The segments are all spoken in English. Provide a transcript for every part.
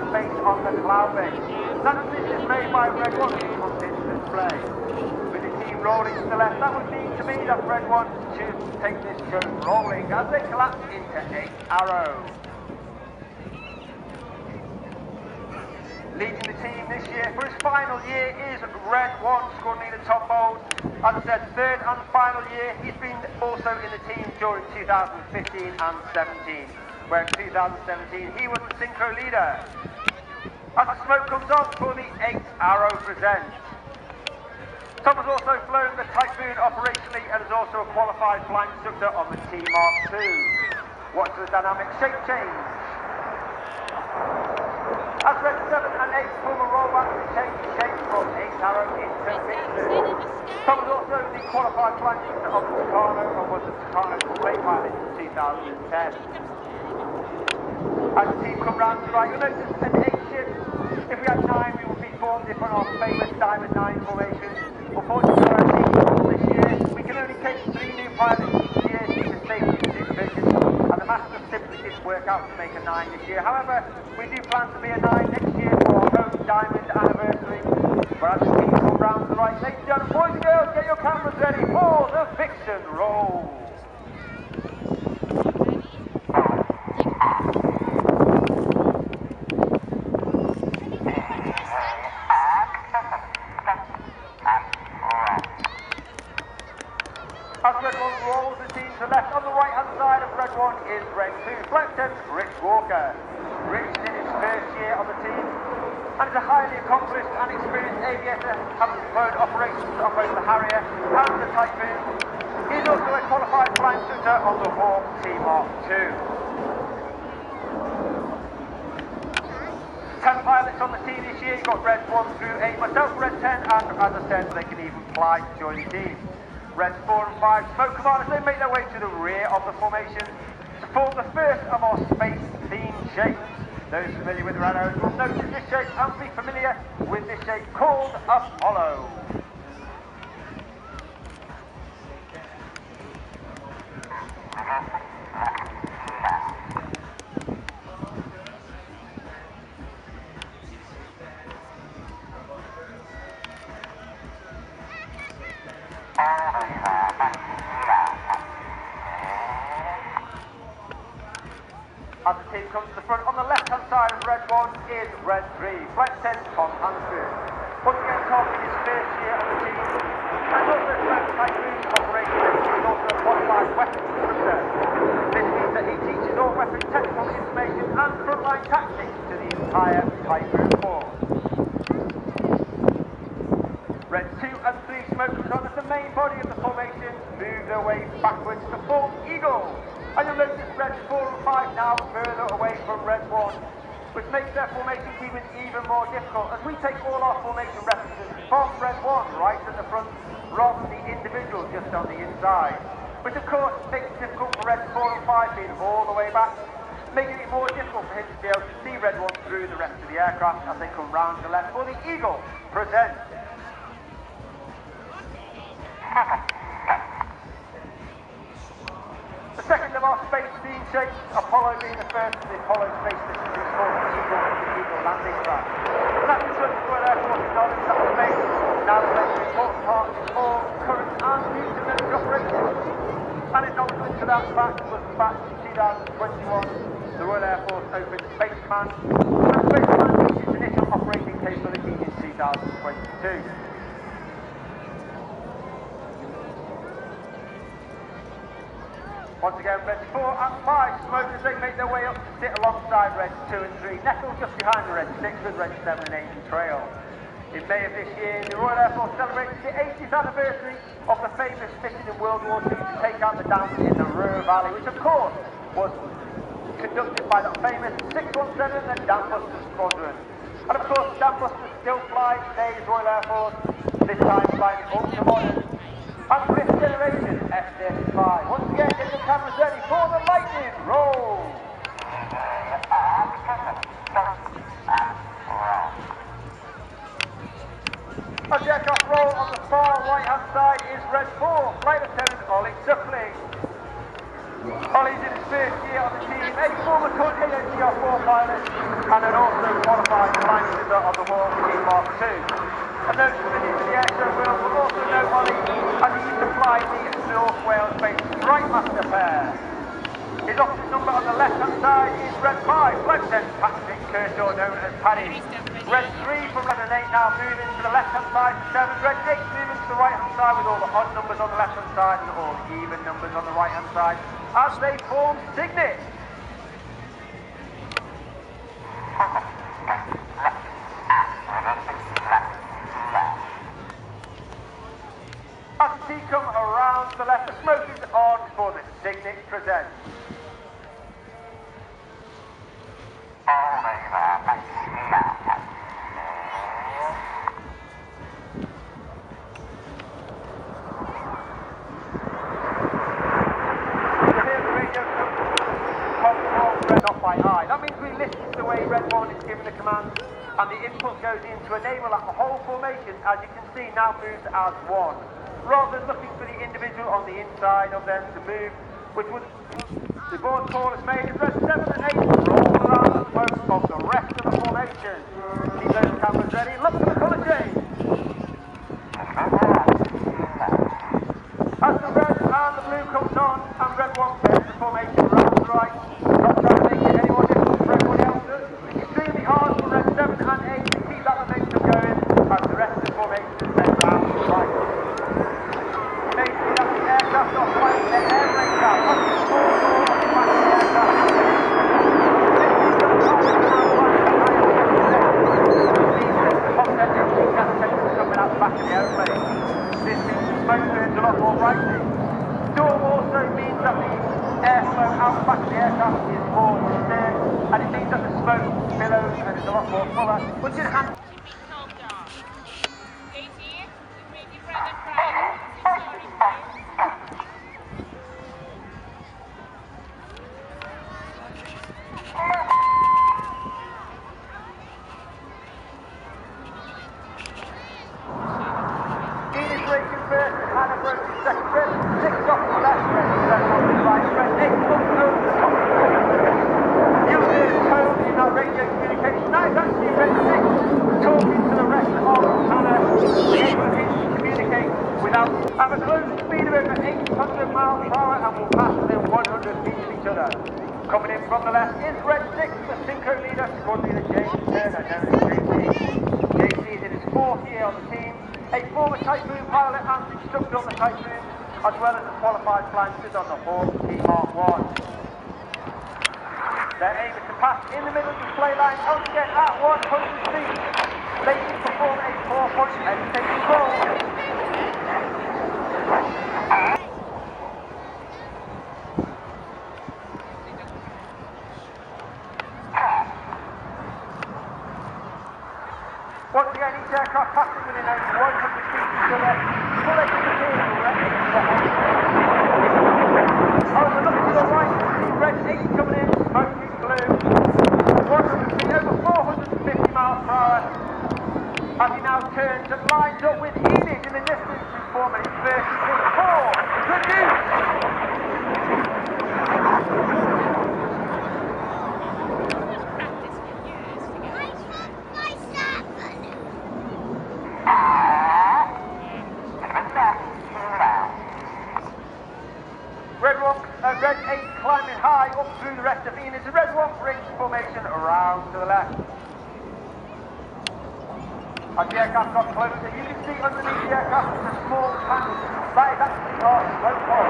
space on the cloud base. That decision is made by Red 1 to come into display. With the team rolling to the left, that would mean to me that Red 1 should take this show rolling as they collapse into 8 arrows. Leading the team this year for his final year is Red 1 squad leader Tom Bowles. As I said, third and final year. He's been also in the team during 2015 and 17, where in 2017 he was the synchro leader. As the smoke comes on for the 8 arrow present. Tom has also flown the Typhoon operationally and is also a qualified flying instructor on the T Mark II. Watch the dynamic shape change. As Red 7 and 8 form a rollback to change the shape from 8 arrow into Vixen. Tom was also the qualified flying instructor of the Tucano and was the Tucano display pilot in 2010. As the team come round to the right, you'll notice an 8 ship. If we had 9, we would be formed upon our famous Diamond 9 formation. Unfortunately, for our team this year, we can only take 3 new pilots each year due to safety and supervision, and the Masters simply didn't work out to make a 9 this year. However, we do plan to be a 9 next year for our own Diamond anniversary. But as the team come round to the right, ladies and gentlemen, boys and girls, get your cameras ready for the Vixen roll. As Red 1 rolls the team to the left, on the right hand side of Red 1 is Red 2, Flight Lieutenant Rich Walker. Rich is in his first year on the team and is a highly accomplished and experienced aviator, having flown operations on both the Harrier and the Typhoon. He is also a qualified flying instructor on the Hawk T Mark II. 10 pilots on the team this year. You've got Red 1 through 8, myself Red 10, and as I said, they can even fly to join the team. Reds 4 and 5 smoke commanders, they make their way to the rear of the formation to form the first of our space-themed shapes. Those familiar with the red arrows will notice this shape and be familiar with this shape called Apollo. As the team comes to the front, on the left-hand side of Red 1 is Red 3, Flight 10 Tom Hansford. Once again, Tom in his first year on the team, and also flown Typhoon operation. He's also a qualified weapons instructor. This means that he teaches all weapon technical information and frontline tactics to the entire Typhoon force. Red 2 and 3 smoke comes on as the main body of the formation move their way backwards to form Eagle. And you'll notice Red 4 and 5 now further away from Red 1, which makes their formation even more difficult as we take all our formation references from Red 1 right at the front rather than the individual just on the inside. Which of course makes it difficult for Red 4 and 5 being all the way back, making it more difficult for him to be able to see Red 1 through the rest of the aircraft as they come round to the left for the Eagle present. The second of our space-themed shapes, Apollo being the first of the Apollo space systems, is called the Eagle landing craft. And that's because the Royal Air Force acknowledged that space now plays an important part in all current and future military operations. And acknowledgement to that fact was the fact in 2021 the Royal Air Force opened Space Command, and Space Command reached its initial operating capability in 2022. Once again, Reds 4 and 5 smoke as they make their way up to sit alongside Reds 2 and 3, nestled just behind the Red 6 with Red 7 and 8 in trail. In May of this year, the Royal Air Force celebrated the 80th anniversary of the famous mission in World War II to take out the dampers in the Ruhr Valley, which of course was conducted by the famous 617 and Dampbuster Squadron. And of course, Dampbusters still fly today's Royal Air Force, this time flying the ultra-modern and fifth generation F-35. Once again, get your cameras ready for the lightning roll. As the aircraft roll on the far right-hand side is Red 4, Flight Lieutenant Ollie Suckling. Ollie's in his first year on the team, a former Tornado TR4 pilot and an also qualified officer of the Royal Marine Mark II. And those familiar with the Airshow will also know Ollie as he used to fly the North Wales-based Strikemaster pair. His officer's number on the left-hand side is Red 5, Lieutenant Patrick Kershaw, known as Paddy. Red 3 from 11 and 8 now moving to the left-hand side for 7. Red 8 moving to the right-hand side with all the odd numbers on the left-hand side and all the even numbers on the right-hand side as they form Signet. As the team come around to the left, the smoke is on for the Signet present. That means we listen to the way Red 1 is given the command and the input goes in to enable that the whole formation, as you can see, now moves as one. Rather than looking for the individual on the inside of them to move, which would the board call is made as Red 7 and 8 roll around the smoke of the rest of the formation. Keep those cameras ready, look for the colour change. As the red and the blue comes on and Red 1 turns the formation round to the right, not trying to make it any more difficult for everyone else. It's extremely hard for Red 7 and 8 to keep that momentum going as the rest of the formation is then round to the right. You may see that the aircraft are flying their air brakes out. That's the small door on the back of the aircraft. Back of the aeroplane. This means the smoke turns a lot more brightly. Door also means that the airflow out the back of the aircraft is more distant, and it means that the smoke billows and is a lot more fuller, which enhances. Have a close speed of over 800 miles per hour and will pass within 100 feet of each other. Coming in from the left is Red 6, the synchro leader, squad leader James Turner, known as JC. JC is in his 4th year on the team, a former Typhoon pilot and instructor on the Typhoon, as well as a qualified flankers on the Hawk T Mark 1. Their aim is to pass in the middle of the display line once again at 100 feet. They perform a 4-point hesitating roll. Once again, each aircraft passing within over 100 feet of each other. Full expertise directly to the head. Oh, we're looking to the right, see Red 8 coming in, smoking blue. 100 feet, over 450 miles per hour. As he now turns and lines up with Enid in the distance to form a 30-4. Good news! Red 8 climbing high up through the rest of Enid's. Red 1 brings formation around to the left. As the aircraft got closer, you can see underneath the aircraft is a small tank. That is actually our smoke pod.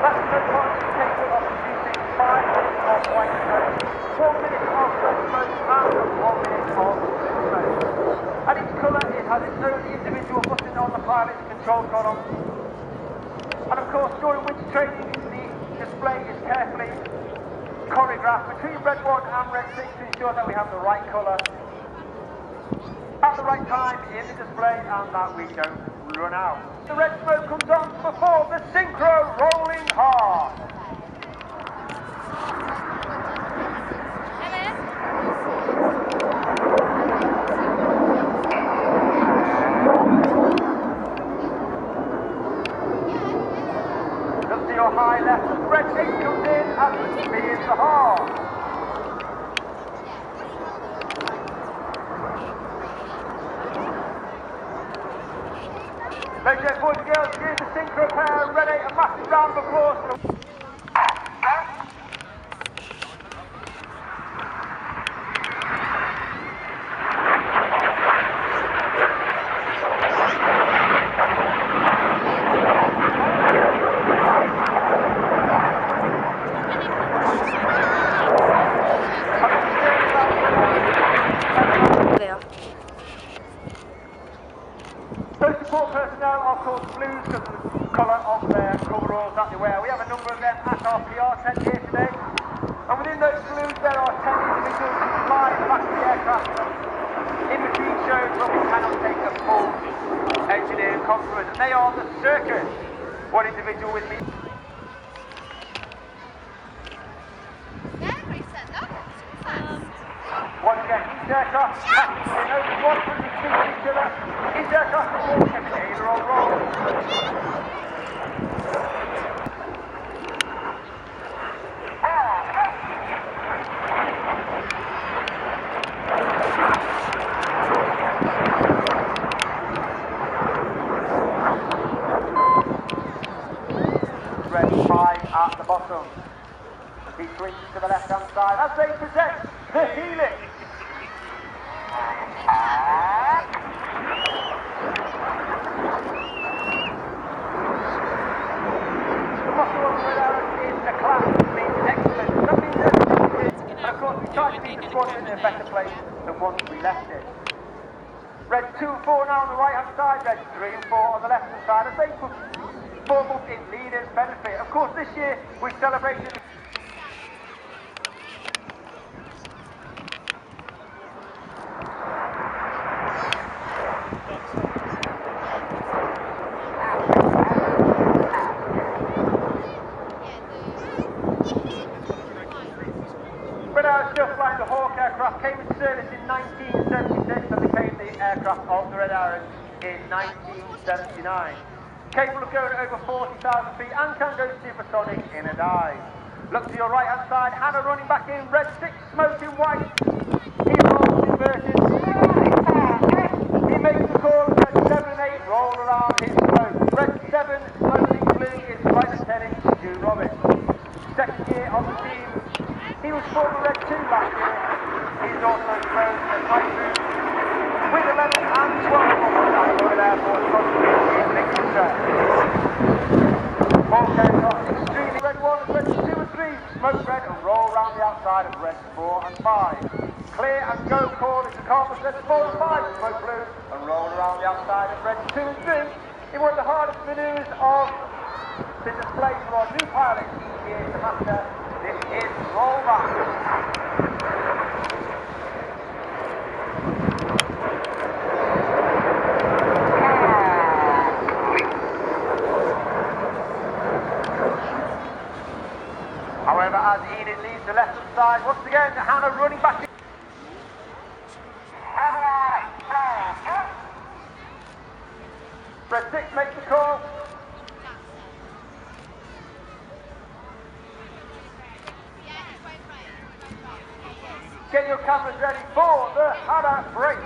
That smoke pod is capable of producing 5 minutes of white smoke, 4 minutes of red smoke, and 1 minute of blue smoke. And each colour has its own individual button on the pilot's control column. And of course, during winter training, the display is carefully choreographed between Red 1 and Red 6 to ensure that we have the right colour at the right time in the display and that we don't run out. The red smoke comes on before the synchro rolling hard. Look to your high left as Red 8 comes in as the speed the hard. Ladies and boys and girls, here's the Synchro pair, ready, a massive round of applause for them. Those support personnel are called Blues because of the colour of their coveralls that they wear. We have a number of them at our PR tent here today. And within those Blues there are 10 individuals who fly in the back of the aircraft. In between shows where we cannot take a full engineering compliment. And they are the circus. One individual with me. Once again, each aircraft passing over 100 feet to each other. Each aircraft is all either on roll. Red 5 at the bottom. He swings to the left-hand side as they present the Helix. The muscle of the Red Arrow is a class that means excellent. That means everything. And of course, we try to leave the squadron in a better place than once we left it. Red 2 and 4 now on the right-hand side, Red 3 and 4 on the left-hand side as they perform up in leaders' benefit. Of course, this year we celebrated. Still flying the Hawk aircraft, came into service in 1976 and became the aircraft of the Red Arrows in 1979. Capable of going over 40,000 feet and can go supersonic in a dive. Look to your right hand side, Hannah running back in, Red 6 smoking white. He rolls inverted. He makes the call, Red 7 and 8 roll around his smoke. Red 7 smoking blue is Flight Lieutenant Stu Roberts. Second year on the team. He was former Red 2 last year. He's also flown a flight route with 11 and 12 on the Royal Air Force contributing in Lincolnshire. Hawk aircraft extremely Red 1 and Red 2 and 3 smoke red and roll around the outside of Red 4 and 5. Clear and go call is the Carpus Red 4 and 5 smoke blue and roll around the outside of Red 2 and 3 in one of the hardest manoeuvres of the display for our new pilots each year to master. This is rollback. However, as Enid leads the left hand side, once again, Hannah running back. Red 6 makes the call. Get your cameras ready for the Hannah break.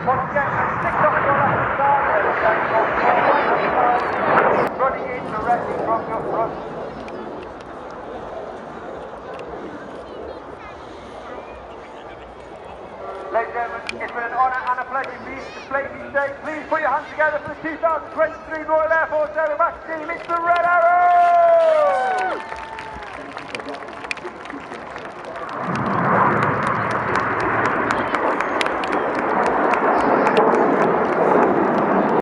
Once again, 6 on your left side, running in directly from your front. Ladies and gentlemen, it's been an honour and a pleasure for you to display these days. Please put your hands together for the 2023 Royal Air Force Aerobatic Team. It's the Red Arrow!